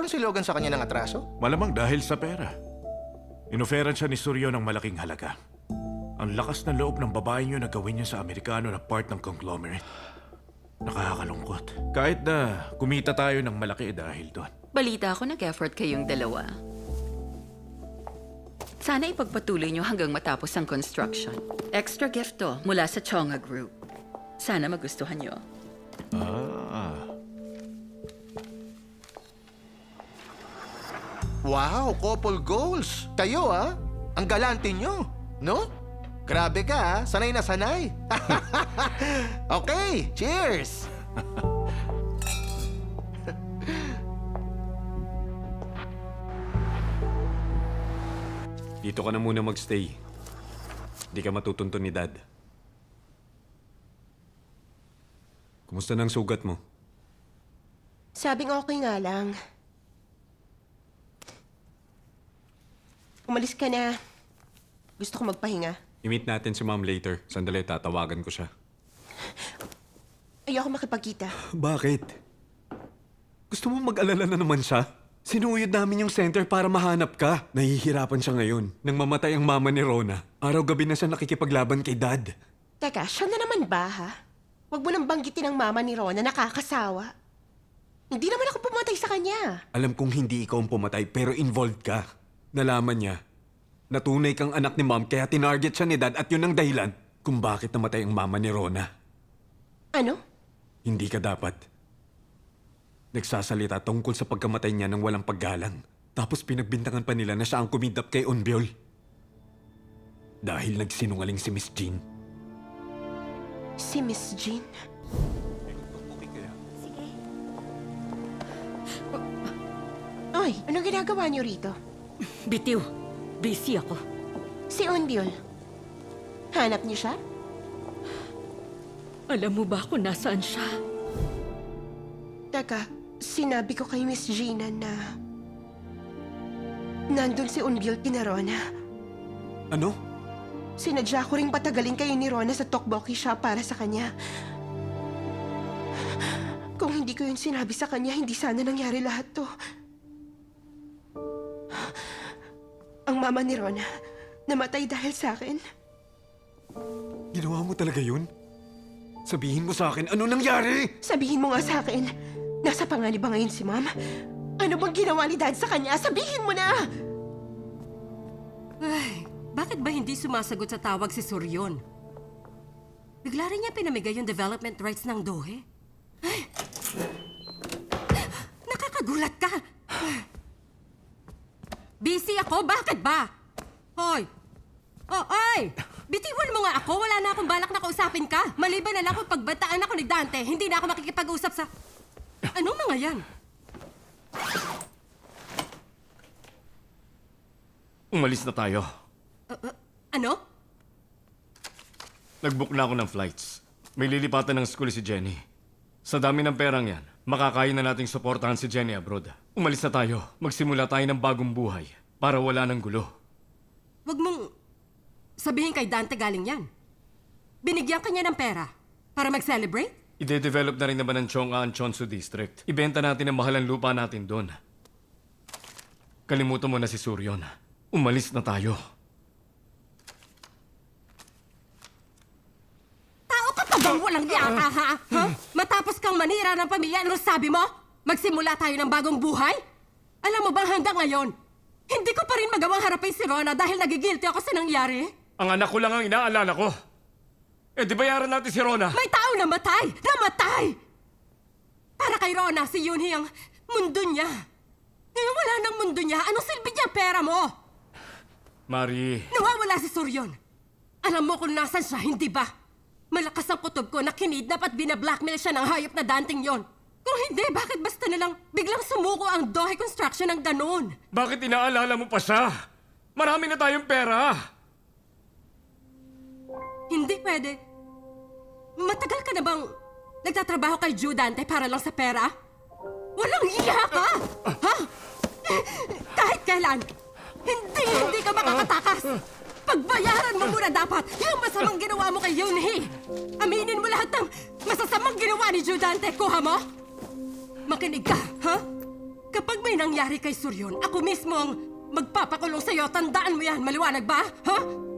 si Logan sa kanya ng atraso? Malamang dahil sa pera. Inoferan siya ni Suryo ng malaking halaga. Ang lakas ng loob ng babaeng yun na gawin niya sa Amerikano na part ng conglomerate. Nakakalungkot. Kahit na kumita tayo ng malaki dahil doon. Balita ko nag-effort kayong dalawa. Sana ipagpatuloy nyo hanggang matapos ang construction. Extra gift to mula sa Chonga Group. Sana magustuhan nyo. Wow, couple goals. Kayo ang galante nyo, no? Grabe ka sanay na sanay. Okay, cheers! Dito ka na muna magstay. Di ka matutunton ni Dad. Kumusta na ang sugat mo? Sabing okay nga lang. Umalis ka na. Gusto ko magpahinga. I-meet natin si Mom later. Sandali, tatawagan ko siya. Ayoko makipagkita. Bakit? Gusto mo mag-alala na naman siya? Sinuyod namin yung center para mahanap ka. Nahihirapan siya ngayon. Nang mamatay ang mama ni Rona, araw-gabi na siya nakikipaglaban kay Dad. Teka, siya na naman ba, ha? Huwag mo nang banggitin ang mama ni Rona, nakakasawa. Hindi naman ako pumatay sa kanya. Alam kong hindi ikaw ang pumatay, pero involved ka. Nalaman niya, natunay kang anak ni Mom kaya tinarget siya ni Dad at yun ang dahilan kung bakit namatay ang mama ni Rona. Ano? Hindi ka dapat. Nagsasalita tungkol sa pagkamatay niya ng walang paggalang. Tapos pinagbintangan pa nila na siya ang kumidnap kay Onbyol. Dahil nagsinungaling si Miss Jean. Si Miss Jean? Oy, anong ginagawa niyo rito? Bitiw, busy ako. Si Onbyol. Hanap niyo siya? Alam mo ba kung nasaan siya? Teka, sinabi ko kay Miss Gina na nandun si Onbyol kina Rona. Ano? Sinadya ko ring patagalin kayo ni Rona sa tteokbokki shop para sa kanya. Kung hindi ko yun sinabi sa kanya, hindi sana nangyari lahat to. Ang mama ni Rona, namatay dahil sa akin. Ginawa mo talaga yun? Sabihin mo sa akin, ano nangyari? Sabihin mo nga sa akin, nasa panganib ba ngayon si Mom? Ano bang ginawa ni Dad sa kanya? Sabihin mo na! Ay, bakit ba hindi sumasagot sa tawag si Suryon? Bigla rin niya pinamigay yung development rights ng Dohe. Ay! Nakakagulat ka! Busy ako? Bakit ba? Hoy! Oh, ay! Bitiwan mo nga ako. Wala na akong balak na kausapin ka. Maliban na lang kung pagbataan ako ni Dante, hindi na ako makikipag-usap sa... Anong mga yan? Umalis na tayo. Ano? Nag-book na ako ng flights. May lilipatan ng school si Jenny. Sa dami ng perang yan, makakaya na nating suportahan si Jenny abroad. Umalis na tayo. Magsimula tayo ng bagong buhay para wala ng gulo. Huwag mong sabihin kay Dante galing yan. Binigyan ka niya ng pera para mag-celebrate? Ide-develop na rin naman ng Chong'a ang Chonsu District. Ibenta natin ang mahalang lupa natin doon. Kalimutan mo na si Suryon. Umalis na tayo. Tao ka pa bang walang yaka, ha? Matapos kang manira ng pamilya, ano sabi mo? Magsimula tayo ng bagong buhay? Alam mo bang hanggang ngayon, hindi ko pa rin magawang harapin si Rona dahil nagigilty ako sa nangyari? Ang anak ko lang ang inaalala ko. Eh, di bayaran natin si Rona. May tao namatay! Namatay! Para kay Rona, si Yunhee ang mundo niya. Ngayon wala nang mundo niya. Anong silbi niya pera mo? Mari, Nawawala si Suryon. Alam mo kung nasan siya, hindi ba? Malakas ang kutob ko na kinidnap at binablackmail siya ng hayop na danting yon. Kung hindi, bakit basta nalang biglang sumuko ang Dohe Construction ng ganun? bakit inaalala mo pa siya? Marami na tayong pera. Hindi pwede. Matagal ka na bang nagtatrabaho kay Joe Dante para lang sa pera? Walang iya ka! Ha? Kahit kailan, hindi ka makakatakas! Pagbayaran mo muna dapat yung masamang ginawa mo kay Yunhee! Aminin mo lahat ng masasamang ginawa ni Joe Dante, kuha mo? Makinig ka, ha? Kapag may nangyari kay Suryon, ako mismo ang magpapakulong sa'yo. Tandaan mo yan, maliwanag ba? Ha?